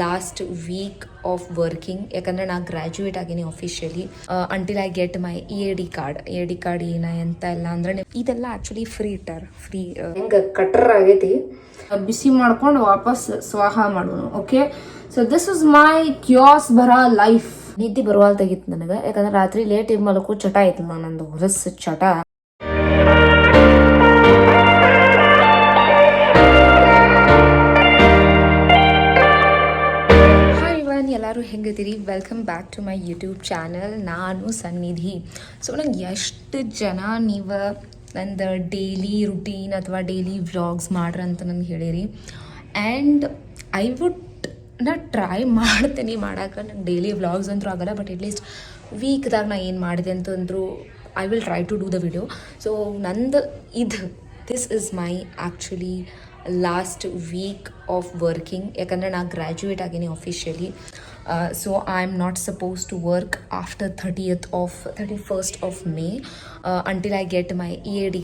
Last week of working. ಯಾಕಂದರೆ ನಾನು graduate ಆಗೀನಿ officially. Until I get my EAD card ಏನ ಎಂತ ಎಲ್ಲ ಅಂದ್ರೆ ಇದೆಲ್ಲ ಆ್ಯಕ್ಚುಲಿ ಫ್ರೀ ಇಟ್ಟಾರ. ಫ್ರೀ ಹೆಂಗೆ ಕಟ್ರ್ ಆಗೈತಿ, ಬಿಸಿ ಮಾಡ್ಕೊಂಡು ವಾಪಸ್ ಸ್ವಾಹ ಮಾಡೋನು. Okay, so this is my ಕ್ಯಾಸ್ ಬರ ಲೈಫ್. ನಿದ್ದೆ ಬರುವಾಲ್ತಾಗಿತ್ತು ನನಗೆ, ಯಾಕಂದ್ರೆ ರಾತ್ರಿ ಲೇಟ್ ಮಲಕ್ಕೂ ಚಟ ಆಯ್ತು ನಂದು ಹೊರಸ್ ಚಟ. ಎಲ್ಲರೂ ಹೆಂಗಿದ್ದೀರಿ? Welcome back to my YouTube channel. ನಾನು ಸನ್ನಿಧಿ. ಸೊ ನಂಗೆ ಎಷ್ಟು ಜನ ನೀವು ನಂದು ಡೈಲಿ ರುಟೀನ್ ಅಥವಾ ಡೈಲಿ ವ್ಲಾಗ್ಸ್ ಮಾಡ್ರಿ ಅಂತ ನನಗೆ ಹೇಳಿರಿ. ಆ್ಯಂಡ್ ಐ ವುಡ್ ನಾ ಟ್ರೈ ಮಾಡ್ತೀನಿ ಮಾಡೋಕೆ. ನಂಗೆ ಡೈಲಿ ವ್ಲಾಗ್ಸ್ ಅಂತೂ ಆಗೋಲ್ಲ, ಬಟ್ ಅಟ್ಲೀಸ್ಟ್ ವೀಕ್ದಾಗ ನಾ ಏನು ಮಾಡಿದೆ ಅಂತಂದ್ರು I will try to do the video. So ನಂದು this is my actually last week of working. ಯಾಕಂದರೆ ನಾನು ಗ್ರ್ಯಾಜುಯೇಟ್ ಆಗೀನಿ officially. So I am not suppose to work after 31st of May until I get my EAD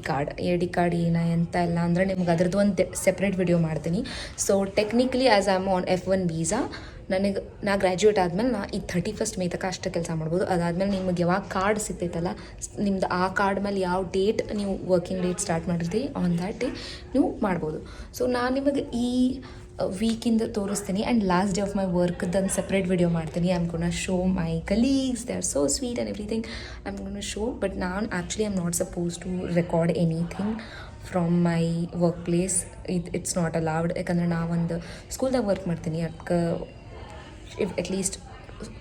card ಏನ ಎಂತ ಎಲ್ಲ ಅಂದರೆ ನಿಮ್ಗೆ ಅದ್ರದ್ದು ಒಂದು ಸೆಪ್ರೇಟ್ ವಿಡಿಯೋ ಮಾಡ್ತೀನಿ. So technically as I am on F1 visa, ನಾ ಗ್ರ್ಯಾಜುಯೇಟ್ ಆದಮೇಲೆ ನಾ ಈ 31st ಮೇ ತನಕ ಅಷ್ಟೇ ಕೆಲಸ ಮಾಡ್ಬೋದು. ಅದಾದಮೇಲೆ ನಿಮಗೆ ಯಾವಾಗ ಕಾರ್ಡ್ ಸಿಗ್ತೈತಲ್ಲ, ನಿಮ್ದು ಆ ಕಾರ್ಡ್ ಮೇಲೆ ಯಾವ ಡೇಟ್ ನೀವು ವರ್ಕಿಂಗ್ ಡೇಟ್ ಸ್ಟಾರ್ಟ್ ಮಾಡಿರ್ತೀವಿ ಆನ್ ದ್ಯಾಟ್ ಡೇ ನೀವು ಮಾಡ್ಬೋದು. ಸೊ ನಾನು ನಿಮಗೆ ಈ ವೀಕಿಂದ ತೋರಿಸ್ತೀನಿ. And last day of my ವರ್ಕ್ದೊಂದು ಸಪ್ರೇಟ್ ವಿಡಿಯೋ ಮಾಡ್ತೀನಿ. I am gonna show my colleagues, they are so sweet and everything. I am gonna show, but ನಾನು actually I am not suppose to record anything from my workplace. It's not allowed. ಯಾಕಂದರೆ ನಾವೊಂದು ಸ್ಕೂಲ್ದಾಗ work ಮಾಡ್ತೀನಿ. ಅದಕ್ಕೆ if at least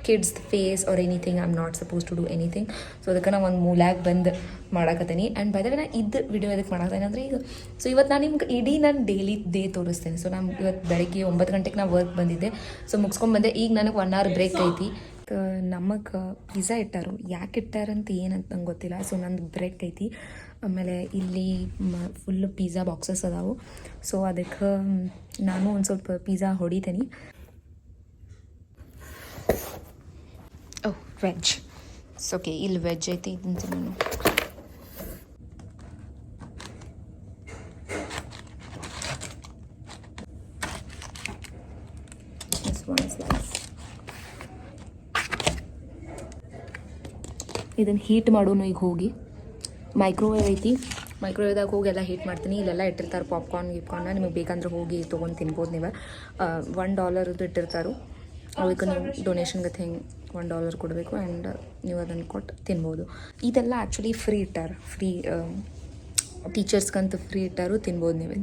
kids face or anything I'm not supposed to do anything. So ಅದಕ್ಕೆ ನಾನು ಒಂದು ಮೂಲ್ಯಾಗ ಬಂದು ಮಾಡಾಕತ್ತೀನಿ. And by the way ನಾನು ಇದು ವಿಡಿಯೋ ಅದಕ್ಕೆ ಮಾಡಾಕತ್ತೀನಿ ಅಂದರೆ ಈಗ ಸೊ ಇವತ್ತು ನಾನು ನಿಮ್ಗೆ ಇಡೀ ನಾನು ಡೈಲಿ ಡೇ ತೋರಿಸ್ತೇನೆ. ಸೊ ನಾನು ಇವತ್ತು ಬೆಳಗ್ಗೆ 9 ಗಂಟೆಗೆ ನಾನು ವರ್ಕ್ ಬಂದಿದ್ದೆ. ಸೊ ಮುಗಿಸ್ಕೊಂಡ್ಬಂದೆ. ಈಗ ನನಗೆ 1 hour ಬ್ರೇಕ್ ಐತಿ. ನಮಗೆ ಪಿಜ್ಜಾ ಇಟ್ಟಾರು, ಯಾಕೆ ಇಟ್ಟಾರಂತ ಏನಂತ ನಂಗೆ ಗೊತ್ತಿಲ್ಲ. ಸೊ ನಂದು ಬ್ರೇಕ್ ಐತಿ. ಆಮೇಲೆ ಇಲ್ಲಿ ಫುಲ್ಲು ಪಿಜ್ಜಾ ಬಾಕ್ಸಸ್ ಅದಾವು. ಸೊ ಅದಕ್ಕೆ ನಾನು ಒಂದು ಸ್ವಲ್ಪ ಪಿಜ್ಜಾ ಹೊಡಿತೀನಿ. ವೆಜ್. ಸೊ ಓಕೆ, ಇಲ್ಲಿ ವೆಜ್ ಐತಿ. ಇದನ್ನು ನಾನು ಇದನ್ನು ಹೀಟ್ ಮಾಡೋನು. ಈಗ ಹೋಗಿ ಮೈಕ್ರೋವೇವ್ ಐತಿ, ಮೈಕ್ರೋವೇವ್ದಾಗ ಹೋಗಿ ಎಲ್ಲ ಹೀಟ್ ಮಾಡ್ತೀನಿ. ಇಲ್ಲೆಲ್ಲ ಇಟ್ಟಿರ್ತಾರೆ ಪಾಪ್ಕಾರ್ನ್ ಗಿಪ್ಕಾರ್ನ. ನಿಮಗೆ ಬೇಕಂದ್ರೆ ಹೋಗಿ ತೊಗೊಂಡು ತಿನ್ಬೋದು. ನೀವು $1 ಇಟ್ಟಿರ್ತಾರೆ. ಅದಕ್ಕೆ ನೀವು ಡೊನೇಷನ್ಗೆ ಹಿಂಗೆ $1 ಕೊಡಬೇಕು. ಆ್ಯಂಡ್ ನೀವು ಅದನ್ನು ಕೊಟ್ಟು ತಿನ್ಬೋದು. ಇದೆಲ್ಲ ಆ್ಯಕ್ಚುಲಿ ಫ್ರೀ ಇಟ್ಟಾರ. ಫ್ರೀ ಟೀಚರ್ಸ್ಗಂತೂ ಫ್ರೀ ಇಟ್ಟಾರು, ತಿನ್ಬೋದು ನೀವು.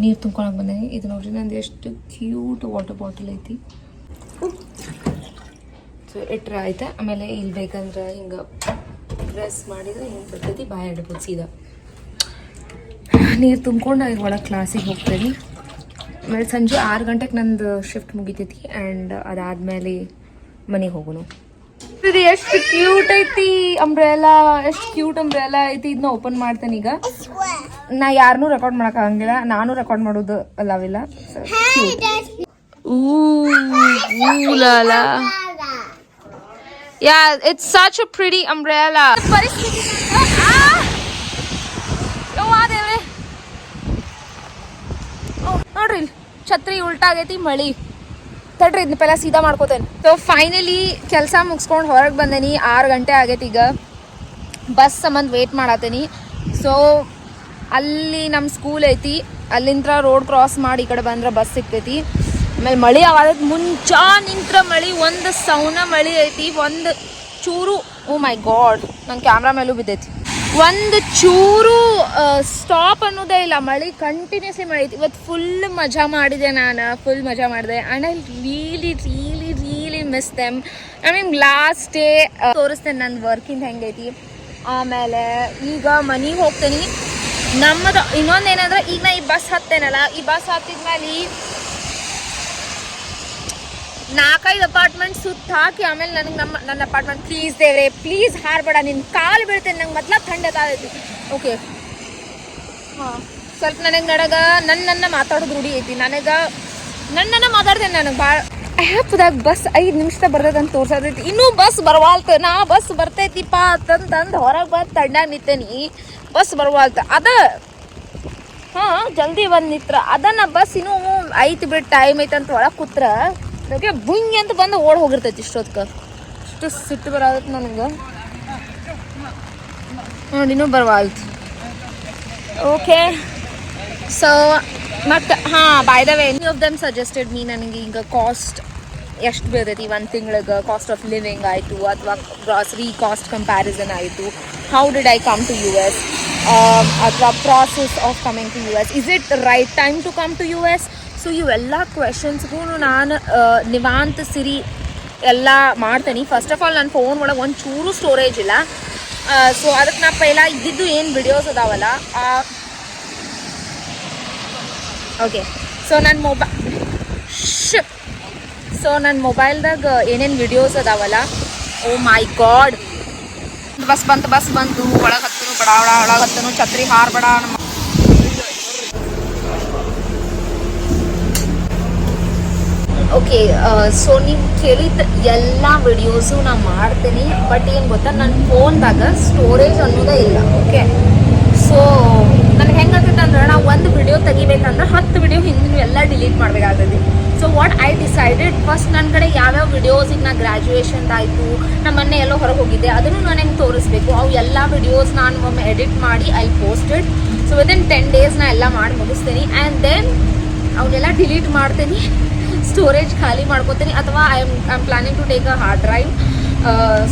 ನೀರು ತುಂಬ್ಕೊಳಕ್ಕೆ ಬಂದೇನಿ. ಇದು ನೋಡ್ರಿ ನಂದು ಎಷ್ಟು ಕ್ಯೂಟ್ ವಾಟರ್ ಬಾಟಲ್ ಐತಿ. ಸೊ ಇಟ್ರೆ ಆಯ್ತಾ. ಆಮೇಲೆ ಇಲ್ಲಿ ಬೇಕಂದ್ರೆ ಹಿಂಗೆ ಪ್ರೆಸ್ ಮಾಡಿದ್ರೆ ಹಿಂಗೆ ಬರ್ತೈತಿ, ಬಾಯಿ ಇಡ್ಬೋದು ಸೀದಾ. ನೀರು ತುಂಬ್ಕೊಂಡು ಈಗ ಒಳಗೆ ಕ್ಲಾಸಿಗೆ ಹೋಗ್ತೀನಿ. ಆಮೇಲೆ ಸಂಜೆ 6 ಗಂಟೆಗೆ ನಂದು ಶಿಫ್ಟ್ ಮುಗಿತೈತಿ. ಆ್ಯಂಡ್ ಅದಾದಮೇಲೆ ಮನೆಗೆ ಹೋಗೋನು. ಇದು ಎಷ್ಟು ಕ್ಯೂಟ್ ಐತಿ ಅಂಬ್ರೆಲಾ, ಎಷ್ಟು ಕ್ಯೂಟ್ ಅಂಬ್ರೆಲಾ ಐತಿ. ಇದನ್ನ ಓಪನ್ ಮಾಡ್ತೇನೆ ಈಗ. ನಾ ಯಾರನ್ನೂ ರೆಕಾರ್ಡ್ ಮಾಡೋಕ್ಕಾಗಂಗಿಲ್ಲ, ನಾನು ರೆಕಾರ್ಡ್ ಮಾಡೋದು ಅಲ್ಲವಿಲ್ಲ. Yeah, it's such a pretty umbrella. ನೋಡ್ರಿ, ಛತ್ರಿ ಉಲ್ಟಾ ಆಗೈತಿ, ಮಳಿ. ತಡ್ರಿ ಇದನ್ನ ಪೆಲ್ಲ ಸೀದಾ ಮಾಡ್ಕೋತೇನೆ. ಸೊ ಫೈನಲಿ ಕೆಲಸ ಮುಗಿಸ್ಕೊಂಡು ಹೊರಗೆ ಬಂದೇನಿ. 6 ಗಂಟೆ ಆಗೈತಿ. ಈಗ ಬಸ್ ಸಂಬಂಧ ವೇಟ್ ಮಾಡತ್ತೇನಿ. ಸೊ ಅಲ್ಲಿ ನಮ್ಮ ಸ್ಕೂಲ್ ಐತಿ, ಅಲ್ಲಿಂದ ರೋಡ್ ಕ್ರಾಸ್ ಮಾಡಿ ಈ ಕಡೆ ಬಂದ್ರೆ ಬಸ್ ಸಿಗ್ತೈತಿ. ಆಮೇಲೆ ಮಳಿ ಆವಾದ ನಿಂತ್ರ ಮಳಿ, ಒಂದು ಸೌನ ಮಳಿ ಐತಿ. ಒಂದು ಚೂರು, ಓ ಮೈ ಗಾಡ್, ನನ್ನ ಕ್ಯಾಮ್ರಾ ಮೇಲೂ ಬಿದ್ದೈತಿ. ಒಂದು ಚೂರು ಸ್ಟಾಪ್ ಅನ್ನೋದೇ ಇಲ್ಲ. ಮಳಿ ಕಂಟಿನ್ಯೂಸ್ಲಿ ಮಳಿ ಐತಿ. ಇವತ್ತು ಫುಲ್ ಮಜಾ ಮಾಡಿದೆ. ನಾನು ಫುಲ್ ಮಜಾ ಮಾಡಿದೆ. And I really miss them. ನಾನು ನಿಮ್ಗೆ ಲಾಸ್ಟ್ ಡೇ ತೋರಿಸ್ತೇನೆ ನನ್ನ ವರ್ಕಿಂದ ಹೆಂಗೈತಿ. ಆಮೇಲೆ ಈಗ ಮನೆಗೆ ಹೋಗ್ತೇನೆ. ನಮ್ಮದು ಇನ್ನೊಂದೇನಂದ್ರೆ, ಈಗ ನಾ ಈ ಬಸ್ ಹತ್ತೇನಲ್ಲ, ಈ ಬಸ್ ಹತ್ತಿದ್ಮೇಲೆ 4-5 ಅಪಾರ್ಟ್ಮೆಂಟ್ ಸುತ್ತ ಹಾಕಿ ಆಮೇಲೆ ನನಗೆ ನನ್ನ ಅಪಾರ್ಟ್ಮೆಂಟ್, ಪ್ಲೀಸ್ ದೇವ್ರೆ ಪ್ಲೀಸ್ ಹಾರ್ಬೇಡ, ನಿನ್ನ ಕಾಲು ಬೀಳ್ತೇನೆ. ನಂಗೆ ಮೊದ್ಲ ಥಂಡೈತಿ. ಓಕೆ, ಹಾಂ, ಸ್ವಲ್ಪ ನನಗೆ ನನ್ನ ಮಾತಾಡೋದು ರೂಢಿ ಐತಿ. ನನಗೆ ನನ್ನ ಮಾತಾಡ್ತೇನೆ ನನಗೆ ಭಾಳ ಆ್ಯಪ್ದಾಗ ಬಸ್ 5 ನಿಮಿಷದಾಗ ಬರ್ತೈತೆ ಅಂತ ತೋರ್ಸತೈತಿ. ಇನ್ನೂ ಬಸ್ ಬರವಾಲ್ತ. ನಾ ಬಸ್ ಬರ್ತೈತಿಪ್ಪ ಅಂತಂದು ಹೊರಗೆ ಬಂದು ತಣ್ಣಾಗ ನಿಂತೇನಿ. ಬಸ್ ಬರವಾಲ್ತ ಅದ ಹಾಂ ಜಲ್ದಿ ಬಂದು ನಿತ್ರ ಅದನ್ನ ಬಸ್ ಇನ್ನೂ ಐತಿ ಬಿಟ್ಟು ಟೈಮ್ ಐತೆ ಅಂತ ಒಳಗೆ ಕೂತ್ರ ಅದಕ್ಕೆ ಬುಂಗ್ ಅಂತ ಬಂದು ಓಡ್ ಹೋಗಿರ್ತೈತಿ. ಇಷ್ಟೊತ್ಗೆ ಇಷ್ಟು ಸಿಟ್ಟು ಬರೋದಕ್ಕೆ ನನಗೆ ನೋಡಿ ಇನ್ನೂ ಬರವಾಲ್ತು. ಓಕೆ ಸೊ ಮತ್ತು ಹಾಂ by the way any of them suggested me ನನಗೆ ಈಗ ಕಾಸ್ಟ್ ಎಷ್ಟು ಬೀರ್ತೈತಿ ಒಂದು ತಿಂಗಳಿಗೆ, ಕಾಸ್ಟ್ ಆಫ್ ಲಿವಿಂಗ್ ಆಯಿತು ಅಥವಾ ಗ್ರಾಸರಿ ಕಾಸ್ಟ್ ಕಂಪ್ಯಾರಿಸನ್ ಆಯಿತು, how did I come to US ಅಥವಾ process of coming to US, is it right time to come to US. So ಇವೆಲ್ಲ ಕ್ವೆಶನ್ಸ್ಗೂ ನಾನು ನಿವಾಂತ ಸಿರಿ ಎಲ್ಲ ಮಾಡ್ತೀನಿ. ಫಸ್ಟ್ ಆಫ್ ಆಲ್ ನನ್ನ ಫೋನ್ ಒಳಗೆ ಒಂದು ಚೂರು ಸ್ಟೋರೇಜ್ ಇಲ್ಲ. ಸೊ ಅದಕ್ಕೆ ನಾ ಪೈಲ ಇದ್ದಿದ್ದು ಏನು ವಿಡಿಯೋಸ್ ಅದಾವಲ್ಲ ಓಕೆ ಸೊ ನನ್ನ ಮೊಬೈಲ್ದಾಗ ಏನೇನು ವಿಡಿಯೋಸ್ ಅದಾವಲ್ಲ, ಓ ಮೈ ಗಾಡ್, ಬಸ್ ಬಂತು ಒಳಗೆ ಹತ್ತನು ಬಡ ಒಳಗೆ ಹತ್ತನು ಛತ್ರಿ ಹಾರ್ಬೇಡ. ಓಕೆ ಸೊ ನೀವು ಕೇಳಿದ ಎಲ್ಲ ವಿಡಿಯೋಸು ನಾನು ಮಾಡ್ತೀನಿ. ಬಟ್ ಏನು ಗೊತ್ತಾ, ನನ್ನ ಫೋನ್ದಾಗ ಸ್ಟೋರೇಜ್ ಅನ್ನೋದೇ ಇಲ್ಲ. ಓಕೆ ಸೊ ನನಗೆ ಹೆಂಗೆ ಆಗ್ತೈತೆ ಅಂದ್ರೆ, ನಾವು ಒಂದು ವಿಡಿಯೋ ತೆಗಿಬೇಕಂದ್ರೆ 10 ವಿಡಿಯೋ ಹಿಂದಿನ ಎಲ್ಲ ಡಿಲೀಟ್ ಮಾಡಬೇಕಾಗ್ತದೆ. So what I decided, first ನನ್ನ ಕಡೆ ಯಾವ್ಯಾವ ವಿಡಿಯೋಸ್ ಈಗ ನಾ ಗ್ರ್ಯಾಜುಯೇಷನ್ದಾಯಿತು, ನಮ್ಮ ಮೊನ್ನೆ ಎಲ್ಲೋ ಹೊರಗೆ ಹೋಗಿದ್ದೆ ಅದನ್ನು ನಾನು ಹೆಂಗೆ ತೋರಿಸ್ಬೇಕು, ಅವು ಎಲ್ಲ ವಿಡಿಯೋಸ್ ನಾನು ಒಮ್ಮೆ ಎಡಿಟ್ ಮಾಡಿ I posted. So within 10 days ನಾ ಎಲ್ಲ ಮಾಡಿ ಮುಗಿಸ್ತೀನಿ. ಆ್ಯಂಡ್ ದೆನ್ ಅವನ್ನೆಲ್ಲ ಡಿಲೀಟ್ ಮಾಡ್ತೀನಿ, ಸ್ಟೋರೇಜ್ ಖಾಲಿ ಮಾಡ್ಕೋತೀನಿ. ಅಥವಾ I am planning to take a hard drive,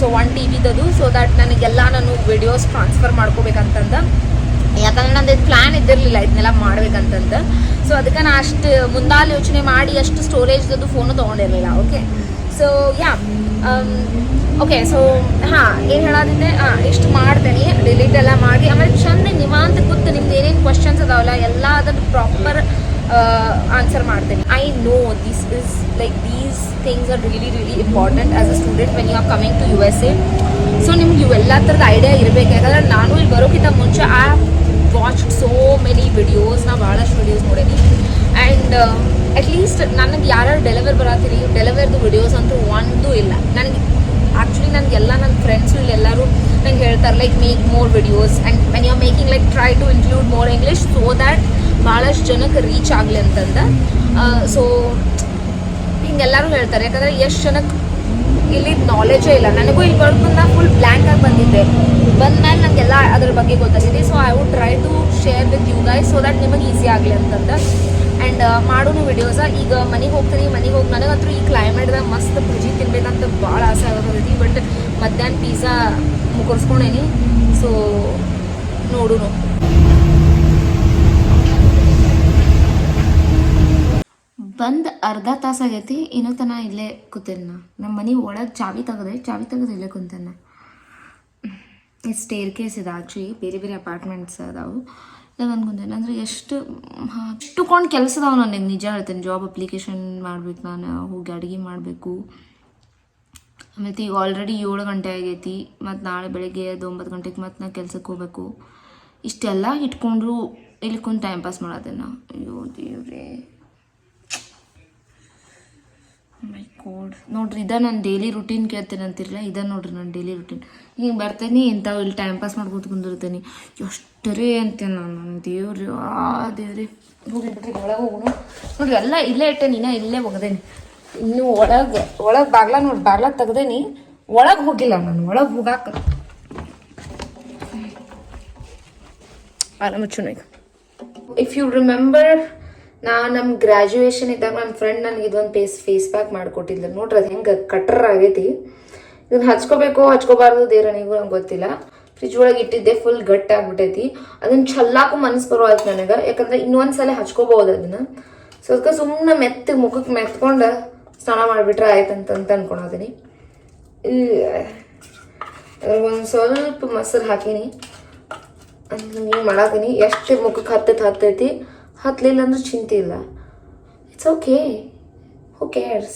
so 1 TBದದು, ಸೊ ದ್ಯಾಟ್ ನನಗೆಲ್ಲ ನಾನು ವಿಡಿಯೋಸ್ ಟ್ರಾನ್ಸ್ಫರ್ ಮಾಡ್ಕೋಬೇಕಂತಂದ. ಯಾಕಂದ್ರೆ ನಂದು ಪ್ಲ್ಯಾನ್ ಇದ್ದಿರಲಿಲ್ಲ ಇದನ್ನೆಲ್ಲ ಮಾಡ್ಬೇಕಂತಂದು. ಸೊ ಅದಕ್ಕೆ ನಾನು ಅಷ್ಟು ಮುಂದಾಲು ಯೋಚನೆ ಮಾಡಿ ಅಷ್ಟು ಸ್ಟೋರೇಜ್ದು ಫೋನು ತೊಗೊಂಡಿರಲಿಲ್ಲ. Okay so yeah okay so ಹಾಂ ಏನು ಹೇಳೋದಿದ್ದೆ, ಇಷ್ಟು ಮಾಡ್ತೇನೆ, ಡಿಲೀಟ್ ಎಲ್ಲ ಮಾಡಿ ಆಮೇಲೆ ಚಂದ ನಿವಾಂತ ಕೂತು ನಿಮ್ದು ಏನೇನು ಕ್ವಶನ್ಸ್ ಅದಾವಲ್ಲ ಎಲ್ಲ ಅದನ್ನು ಪ್ರಾಪರ್ ಆನ್ಸರ್ ಮಾಡ್ತೇನೆ. I know this is like these things are really important as a student when you are coming to USA. So ನಿಮ್ಗೆ ಇವೆಲ್ಲ ಥರದ ಐಡಿಯಾ ಇರಬೇಕು. ಯಾಕಂದ್ರೆ ನಾನು ಇಲ್ಲಿ ಬರೋಕ್ಕಿಂತ ಮುಂಚೆ I watched so many videos, ನಾ ಭಾಳಷ್ಟು ವಿಡಿಯೋಸ್ ನೋಡೀನಿ. ಆ್ಯಂಡ್ ಅಟ್ಲೀಸ್ಟ್ ನನಗೆ ಯಾರ್ಯಾರು ಡೆಲಿವರ್ ಬರತ್ತೀರಿ, ಡೆಲಿವರ್ದು ವಿಡಿಯೋಸ್ ಅಂತೂ ಒಂದೂ ಇಲ್ಲ ನನಗೆ. ಆ್ಯಕ್ಚುಲಿ ನನಗೆಲ್ಲ ನನ್ನ ಫ್ರೆಂಡ್ಸು ಇಲ್ಲೆಲ್ಲರೂ ನಂಗೆ ಹೇಳ್ತಾರೆ like make more videos and when you are making like try to include more English so that ಭಾಳಷ್ಟು ಜನಕ್ಕೆ ರೀಚ್ ಆಗಲಿ ಅಂತಂದು. ಸೊ ಹಿಂಗೆಲ್ಲರೂ ಹೇಳ್ತಾರೆ. ಯಾಕಂದರೆ ಎಷ್ಟು ಜನಕ್ಕೆ ಇಲ್ಲಿ ನಾಲೆಜೇ ಇಲ್ಲ. ನನಗೂ ಇಲ್ಲಿ ಬರ್ಕೊಂಡು ಫುಲ್ ಬ್ಲ್ಯಾಂಕ್ ಆಗಿ ಬಂದಿದ್ದೆ. ಬಂದಮೇಲೆ ನನಗೆಲ್ಲ ಅದ್ರ ಬಗ್ಗೆ ಗೊತ್ತಾಗಿದೆ. So I would try to share with you guys so that ನಿಮಗೆ ಈಸಿ ಆಗಲಿ ಅಂತಂದು. ಆ್ಯಂಡ್ ಮಾಡೋನು ವಿಡಿಯೋಸ. ಈಗ ಮನೆಗೆ ಹೋಗ್ತೀನಿ, ಮನೆಗೆ ಹೋಗಿ ನನಗಂತೂ ಈ ಕ್ಲೈಮೇಟ್ದಾಗ ಮಸ್ತ್ ಪೂಜಿ ತಿನ್ಬೇಕಂತ ಭಾಳ ಆಸೆ ಆಗೋದೈತಿ. ಬಟ್ ಮಧ್ಯಾಹ್ನ ಪಿಜ್ಜಾ ಮುಗಿಸ್ಕೊಂಡೇನಿ. ಸೊ ನೋಡೋಣ. ಬಂದು ಅರ್ಧ ತಾಸಾಗೈತಿ, ಇನ್ನೂ ತನ ಇಲ್ಲೇ ಕೂತೇನೆ. ನಮ್ಮ ಮನೆ ಒಳಗೆ ಚಾವಿ ತೆಗೆದು ಇಲ್ಲೇ ಕುಂತೇನೆ. ಸ್ಟೇರ್ ಕೇಸ್ ಇದೆ ಆ್ಯಕ್ಚುಲಿ, ಬೇರೆ ಬೇರೆ ಅಪಾರ್ಟ್ಮೆಂಟ್ಸ್ ಅದಾವು. ಇಲ್ಲ ನಾನು ಕುಂತೇನೆ. ಅಂದರೆ ಎಷ್ಟುಕೊಂಡು ಕೆಲಸ ಅದಾವೆ ನನಗೆ, ನಿಜ ಹೇಳ್ತೇನೆ. ಜಾಬ್ ಅಪ್ಲಿಕೇಶನ್ ಮಾಡ್ಬೇಕು, ನಾನು ಹೋಗಿ ಅಡುಗೆ ಮಾಡಬೇಕು. ಮತ್ತು ಈಗ ಆಲ್ರೆಡಿ 7 ಗಂಟೆ ಆಗೈತಿ. ಮತ್ತು ನಾಳೆ ಬೆಳಗ್ಗೆ 9 ಗಂಟೆಗೆ ಮತ್ತು ನಾನು ಕೆಲ್ಸಕ್ಕೆ ಹೋಗ್ಬೇಕು. ಇಷ್ಟೆಲ್ಲ ಇಟ್ಕೊಂಡ್ರು ಇಲ್ಲಿ ಕುಂತು ಟೈಮ್ ಪಾಸ್ ಮಾಡೋದೇನ. ಅಯ್ಯೋ ದೇವ್ರೇ, ಮೈ ಗಾಡ್. ನೋಡ್ರಿ ಇದ ನನ್ನ ಡೈಲಿ ರುಟೀನ್ ಕೇಳ್ತೇನೆ ಅಂತಿರಲ್ಲ, ಇದ ನೋಡ್ರಿ ನನ್ನ ಡೈಲಿ ರುಟೀನ್. ಹಿಂಗೆ ಬರ್ತೇನೆ, ಇಂಥವು ಇಲ್ಲಿ ಟೈಮ್ ಪಾಸ್ ಮಾಡ್ಕೊತ ಕುಂದಿರ್ತೇನೆ. ಎಷ್ಟರೇ ಅಂತೇನೆ ನಾನು. ದೇವ್ರಿ ದೇವ್ರಿ, ಹೋಗಿ ಬಿಡ್ರಿ ಒಳಗೆ ಹೋಗೋಣ. ನೋಡ್ರಿ ಎಲ್ಲ ಇಲ್ಲೇ ಇಟ್ಟೇನಿ, ಇಲ್ಲೇ ಹೋಗದೇನಿ. ಇನ್ನು ಒಳಗೆ ಬಾಗ್ಲ ನೋಡಿ, ಬಾಗ್ಲ ತೆಗ್ದೇನಿ, ಒಳಗೆ ಹೋಗಿಲ್ಲ ನಾನು. ಒಳಗೆ ಹೋಗಾಕ ಮುಚ್ಚುನ. ಇಫ್ ಯು ರಿಮೆಂಬರ್, ನಮ್ಮ ಗ್ರ್ಯಾಜುಯೇಷನ್ ಇದ್ದಾಗ ನನ್ನ ಫ್ರೆಂಡ್ ನನಗೆ ಇದೊಂದು ಫೇಸ್ ಪ್ಯಾಕ್ ಮಾಡಿಕೊಟ್ಟಿದ್ಲು. ನೋಡ್ರಿ ಅದು ಹೆಂಗೆ ಕಟ್ರ್ ಆಗೈತಿ. ಇದನ್ನು ಹಚ್ಕೋಬೇಕು ಹಚ್ಕೋಬಾರ್ದು ದೇವ್ರನಿಗೂ ನಂಗೆ ಗೊತ್ತಿಲ್ಲ. ಫ್ರಿಜ್ ಒಳಗೆ ಇಟ್ಟಿದ್ದೆ, ಫುಲ್ ಗಟ್ಟಾಗ್ಬಿಟ್ಟೈತಿ. ಅದನ್ನು ಚಲ್ಲಾಕು ಮನಸ್ಸು ಬರೋದು ನನಗೆ. ಯಾಕಂದ್ರೆ ಇನ್ನೊಂದ್ಸಲ ಹಚ್ಕೋಬಹುದು ಅದನ್ನು. ಸೊ ಅದಕ್ಕೆ ಸುಮ್ಮನೆ ಮೆತ್ತಗೆ ಮುಖಕ್ಕೆ ಮೆತ್ಕೊಂಡು ಸ್ನಾನ ಮಾಡಿಬಿಟ್ರೆ ಆಯ್ತು ಅಂತ ಅನ್ಕೊಳೋದೀನಿ. ಒಂದು ಸ್ವಲ್ಪ ಮೊಸರು ಹಾಕೀನಿ, ನೀವು ಮಾಡಾತೀನಿ. ಎಷ್ಟು ಮುಖಕ್ಕೆ ಹತ್ತೈತಿ, ಹತ್ತಲಿಲ್ಲ ಅಂದ್ರೆ ಚಿಂತೆ ಇಲ್ಲ. It's okay, who cares.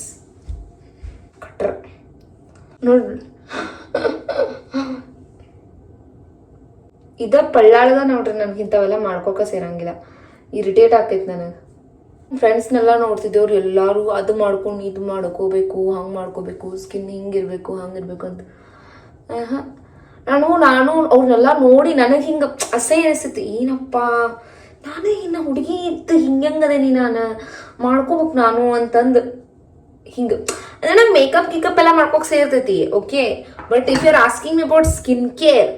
ಕಟ್ರ ನೋಡ್ರಿ, ಇದ ಪಳ್ಳಾಳದ ನೋಡ್ರಿ. ನನಗಿಂತವೆಲ್ಲ ಮಾಡ್ಕೋಕ ಸೇರಂಗಿಲ್ಲ, ಇರಿಟೇಟ್ ಆಗ್ತೈತಿ ನನಗೆ. ಫ್ರೆಂಡ್ಸ್ನೆಲ್ಲ ನೋಡ್ತಿದ್ದೆವ್ರು ಎಲ್ಲರೂ ಅದು ಮಾಡ್ಕೊಂಡು ಇದು ಮಾಡ್ಕೋಬೇಕು, ಹಂಗೆ ಮಾಡ್ಕೋಬೇಕು, ಸ್ಕಿನ್ ಹಿಂಗಿರ್ಬೇಕು ಹಂಗಿರ್ಬೇಕು ಅಂತ. ನಾನು ಅವ್ರನ್ನೆಲ್ಲ ನೋಡಿ ನನಗೆ ಹಿಂಗೆ ಅಸಹ್ಯ ಅನಿಸ್ತೈತಿ. ಏನಪ್ಪ ನಾನೇ ಇನ್ನು ಹುಡುಗಿ ಇತ್ತು ಹಿಂಗಂಗದೇನಿ, ನಾನು ಮಾಡ್ಕೋಬೇಕು ನಾನು ಅಂತಂದು ಹಿಂಗೆ. ಅಂದ್ರೆ ನಂಗೆ ಮೇಕಪ್ ಗಿಕಪ್ ಎಲ್ಲ ಮಾಡ್ಕೋಕೆ ಸೇರ್ತೈತಿ, okay. But if you are asking me about skin care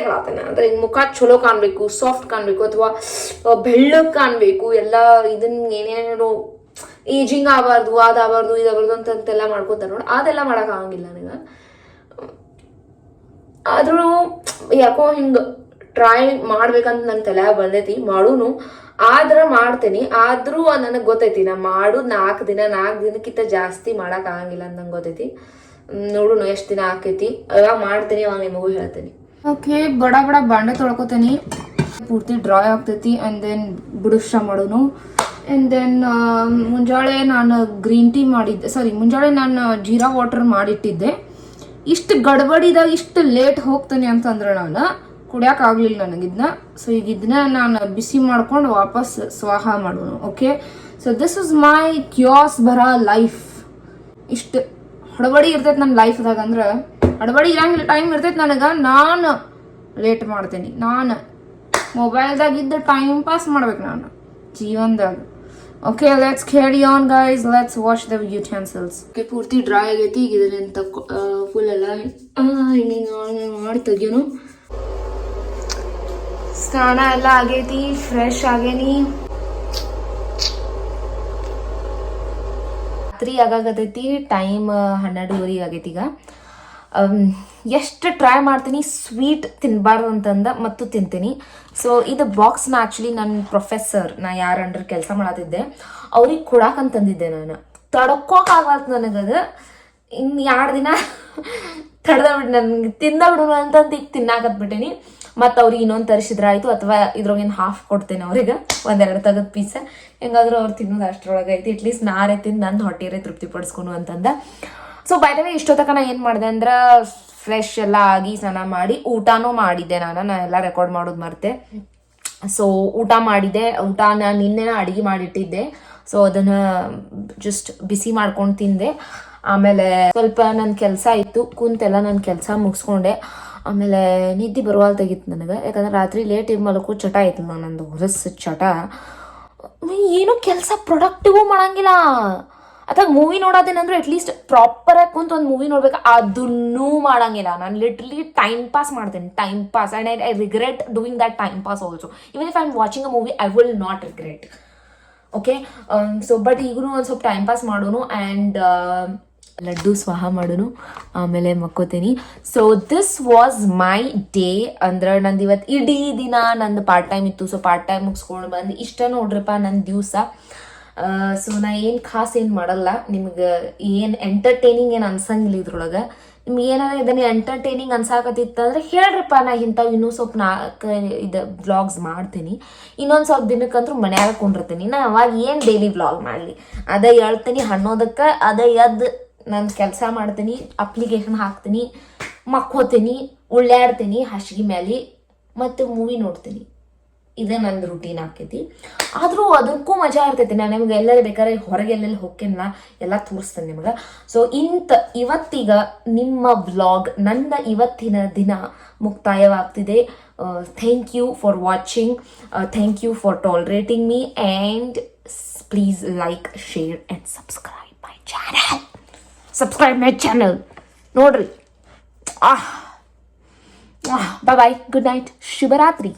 ಹೇಳತ್ತೇನೆ. ಅಂದ್ರೆ ಮುಖ ಚಲೋ ಕಾಣಬೇಕು, ಸಾಫ್ಟ್ ಕಾಣಬೇಕು, ಅಥವಾ ಬೆಳ್ಳಗೆ ಕಾಣಬೇಕು, ಎಲ್ಲ ಇದನ್ನ ಏನೇನೋ ಏಜಿಂಗ್ ಆಗಬಾರ್ದು, ಅದಾಗಬಾರ್ದು ಇದಾಗಬಾರ್ದು ಅಂತೆಲ್ಲ ಮಾಡ್ಕೊತಾರೆ ನೋಡಿ, ಅದೆಲ್ಲ ಮಾಡೋಕ್ಕಾಗಂಗಿಲ್ಲ ನನಗೆ. ಆದ್ರೂ ಯಾಕೋ ಹಿಂಗೆ ಟ್ರೈ ಮಾಡ್ಬೇಕಂತ ನನ್ನ ತಲೆ ಬಂದೈತಿ, ಮಾಡೂನು. ಆದ್ರೆ ಮಾಡ್ತೀನಿ, ಆದ್ರೂ ನನಗೆ ಗೊತ್ತೈತಿ ನಾ ಮಾಡೋದು 4 ದಿನಕ್ಕಿಂತ ಜಾಸ್ತಿ ಆಗಂಗಿಲ್ಲ ಅಂತ ನಂಗೆ ಗೊತ್ತೈತಿ. ನೋಡೋಣ ಎಷ್ಟು ದಿನ ಆಕೈತಿ, ಅವಾಗ ಮಾಡ್ತೀನಿ, ಅವಾಗ ನಿಮಗೂ ಹೇಳ್ತೀನಿ. ಓಕೆ, ಬಡ ಬಾಂಡೆ ತೊಳ್ಕೊತೀನಿ, ಪೂರ್ತಿ ಡ್ರೈ ಆಗ್ತೈತಿ. ಆ್ಯಂಡ್ ದೆನ್ ಬುಡುಷ್ಟ ಮಾಡೋನು. ಆ್ಯಂಡ್ ದೆನ್ ಮುಂಜಾನೆ ನಾನು ಗ್ರೀನ್ ಟೀ ಮಾಡಿದ್ದೆ, ಮುಂಜಾನೆ ನಾನು ಜೀರಾ ವಾಟರ್ ಮಾಡಿಟ್ಟಿದ್ದೆ. ಇಷ್ಟು ಗಡ್ಬಡಿದಾಗ ಇಷ್ಟು ಲೇಟ್ ಹೋಗ್ತೀನಿ ಅಂತಂದ್ರೆ ನಾನು ಕುಡಿಯೋಕ್ಕಾಗಲಿಲ್ಲ ನನಗಿದ್ನ. ಸೊ ಈಗ ಇದನ್ನ ನಾನು ಬಿಸಿ ಮಾಡ್ಕೊಂಡು ವಾಪಸ್ ಸ್ವಾಹ ಮಾಡೋನು. Okay, so this is my ಕ್ಯಾಸ್ ಬರ ಲೈಫ್. ಇಷ್ಟು ಹಡಬಡಿ ಇರ್ತೈತೆ ನನ್ನ ಲೈಫ್ದಾಗ. ಅಂದ್ರೆ ಹಡಬಡಿ ಇರಂಗಿಲ್ಲ, ಟೈಮ್ ಇರ್ತೈತೆ ನನಗೆ, ನಾನು ಲೇಟ್ ಮಾಡ್ತೀನಿ. ನಾನು ಮೊಬೈಲ್ದಾಗ ಇದ್ದ ಟೈಮ್ ಪಾಸ್ ಮಾಡ್ಬೇಕು ನಾನು ಜೀವನದಾಗ. Okay, let's carry on guys, let's wash the utensils. Okay, ಪೂರ್ತಿ ಡ್ರೈ ಆಗೈತಿ. ಈಗ ಇದರಿಂದ ಫುಲ್ ಎಲ್ಲ ಹಿಂಗೆ ಮಾಡಿ ತೆಗಿಯೋನು. ಸ್ನಾನ ಎಲ್ಲ ಆಗೈತಿ, ಫ್ರೆಶ್ ಆಗೇನಿ. ರಾತ್ರಿ ಆಗಾಗತೈತಿ, ಟೈಮ್ 12:30 ಆಗೈತಿ. ಈಗ ಎಷ್ಟು ಟ್ರೈ ಮಾಡ್ತೀನಿ ಸ್ವೀಟ್ ತಿನ್ನಬಾರ್ದು ಅಂತಂದ ಮತ್ತು ತಿಂತೀನಿ. ಸೊ ಇದು ಬಾಕ್ಸ್ನ ಆ್ಯಕ್ಚುಲಿ ನನ್ನ ಪ್ರೊಫೆಸರ್, ನಾ ಯಾರ ಅಂಡ್ರೆ ಕೆಲಸ ಮಾಡತ್ತಿದ್ದೆ ಅವ್ರಿಗೆ ಕೊಡಾಕಂತಂದಿದ್ದೆ. ನಾನು ತಡ್ಕೋಕಾಗಲ್ತು ನನಗದು. ಇನ್ನು 2 ದಿನ ತಡೆದ್ಬಿಟ್ಟು ನನಗೆ ತಿಂದಬಿಡೋಣ ಅಂತಂದು ಈಗ ತಿನ್ನಾಕತ್ಬಿಟ್ಟೇನಿ. ಮತ್ತು ಅವ್ರಿಗೆ ಇನ್ನೊಂದು ತರಿಸಿದ್ರಾಯ್ತು, ಅಥವಾ ಇದ್ರೊಳಗೇನು ಹಾಫ್ ಕೊಡ್ತೇನೆ ಅವ್ರಿಗೆ, 1-2 ತೆಗೆದು ಪೀಸ. ಹೆಂಗಾದ್ರೂ ಅವ್ರು ತಿನ್ನೋದು ಅಷ್ಟರೊಳಗೆ ಐತಿ. ಅಟ್ಲೀಸ್ಟ್ ನಾರೇ ತಿಂದು ನನ್ನ ಹೊಟ್ಟೆರೇ ತೃಪ್ತಿ ಪಡಿಸ್ಕೊನು ಅಂತಂದ. ಸೊ ಬೈ ದ ವೇ ಇಷ್ಟೊತ್ತಕ ನಾ ಏನು ಮಾಡಿದೆ ಅಂದ್ರೆ ಫ್ರೆಶ್ ಎಲ್ಲ ಆಗಿ ಸ್ನಾನ ಮಾಡಿ ಊಟನೂ ಮಾಡಿದ್ದೆ. ನಾನು ಎಲ್ಲ ರೆಕಾರ್ಡ್ ಮಾಡೋದು ಮರ್ತೆ. ಸೊ ಊಟ ಮಾಡಿದ್ದೆ. ಊಟನ ನಿನ್ನೆ ಅಡುಗೆ ಮಾಡಿಟ್ಟಿದ್ದೆ. ಸೊ ಅದನ್ನು ಜಸ್ಟ್ ಬಿಸಿ ಮಾಡ್ಕೊಂಡು ತಿಂದೆ. ಆಮೇಲೆ ಸ್ವಲ್ಪ ನನ್ನ ಕೆಲಸ ಇತ್ತು, ಕುಂತೆಲ್ಲ ನನ್ನ ಕೆಲಸ ಮುಗಿಸ್ಕೊಂಡೆ. ಆಮೇಲೆ ನಿದ್ದೆ ಬರುವಾಲ್ತಾಗಿತ್ತು ನನಗೆ, ಯಾಕಂದ್ರೆ ರಾತ್ರಿ ಲೇಟ್ ಮಲಕ್ಕೂ ಚಟ ಆಯ್ತು ನಂದು, ಹೊರಸು ಚಟ. ಏನೂ ಕೆಲಸ ಪ್ರೊಡಕ್ಟಿವ್ ಮಾಡಂಗಿಲ್ಲ. ಅಥವಾ ಮೂವಿ ನೋಡೋದೇನಂದ್ರೆ ಅಟ್ಲೀಸ್ಟ್ ಪ್ರಾಪರಾಗಿ ಕುಂತು ಒಂದು ಮೂವಿ ನೋಡ್ಬೇಕು, ಅದನ್ನೂ ಮಾಡಂಗಿಲ್ಲ. ನಾನು ಲಿಟ್ರಲಿ ಟೈಮ್ ಪಾಸ್ ಮಾಡ್ತೇನೆ, time pass. And I regret doing that time pass also. Even if I am watching a movie I will not regret. Okay, so but ಈಗೂ ಒಂದು ಸ್ವಲ್ಪ ಟೈಮ್ ಪಾಸ್ ಮಾಡೋನು. ಆ್ಯಂಡ್ ಲಡ್ಡು ಸ್ವಾಹ ಮಾಡೋನು, ಆಮೇಲೆ ಮಕ್ಕೋತೀನಿ. So this was my day. ಅಂದ್ರೆ ನಂದು ಇವತ್ತು ಇಡೀ ದಿನ ನಂದು ಪಾರ್ಟ್ ಟೈಮ್ ಇತ್ತು. ಸೊ ಪಾರ್ಟ್ ಟೈಮ್ ಮುಗಿಸ್ಕೊಂಡು ಬಂದು ಇಷ್ಟ ನೋಡ್ರಿಪ್ಪ ನನ್ನ ದಿವಸ. ಸೊ ನಾ ಏನು ಖಾಸ್ ಏನು ಮಾಡಲ್ಲ, ನಿಮ್ಗೆ ಏನು ಎಂಟರ್ಟೈನಿಂಗ್ ಏನು ಅನ್ಸಂಗಿಲ್ಲ ಇದ್ರೊಳಗೆ. ನಿಮ್ಗೆ ಏನಾರ ಇದನ್ನ ಎಂಟರ್ಟೈನಿಂಗ್ ಅನ್ಸಾಕತ್ತಿತ್ತಂದ್ರೆ ಹೇಳ್ರಿಪ್ಪ, ನಾ ಇಂಥವು ಇನ್ನೂ ಸ್ವಲ್ಪ ಇದು ವ್ಲಾಗ್ಸ್ ಮಾಡ್ತೀನಿ. ಇನ್ನೊಂದು ಸ್ವಲ್ಪ ದಿನಕ್ಕಂತೂ ಮನ್ಯಾಗ ಕೊಂಡಿರ್ತೀನಿ. ನಾ ಅವಾಗ ಏನು ಡೈಲಿ ವ್ಲಾಗ್ ಮಾಡಲಿ, ಅದೇ ಹೇಳ್ತೀನಿ ಅನ್ನೋದಕ್ಕೆ. ಅದೇ ಎದ್ದು ನಾನು ಕೆಲಸ ಮಾಡ್ತೀನಿ, ಅಪ್ಲಿಕೇಶನ್ ಹಾಕ್ತೀನಿ, ಮಕ್ಕೋತೀನಿ, ಉಳ್ಳಾಡ್ತೀನಿ ಹಾಸಿಗೆ ಮೇಲೆ, ಮತ್ತು ಮೂವಿ ನೋಡ್ತೀನಿ. ಇದೇ ನಂದು ರುಟೀನ್ ಆಕೈತಿ. ಆದರೂ ಅದಕ್ಕೂ ಮಜಾ ಇರ್ತೈತಿ. ನಾನು ನಿಮ್ಗೆ ಎಲ್ಲರೂ ಬೇಕಾದ್ರೆ ಹೊರಗೆ ಎಲ್ಲೆಲ್ಲಿ ಹೋಗ್ತೇನಲ್ಲ ಎಲ್ಲ ತೋರಿಸ್ತೇನೆ ನಿಮ್ಗೆ. ಸೊ ಇವತ್ತೀಗ ನಿಮ್ಮ ವ್ಲಾಗ್, ನನ್ನ ಇವತ್ತಿನ ದಿನ ಮುಕ್ತಾಯವಾಗ್ತಿದೆ. Thank you for watching, thank you for tolerating me, and please like, share and subscribe my channel. Subscribe my channel ನೋಡ್ರಿ. ಬಾಯ್ ಬಾಯ್, ಗುಡ್ ನೈಟ್, ಶುಭರಾತ್ರಿ.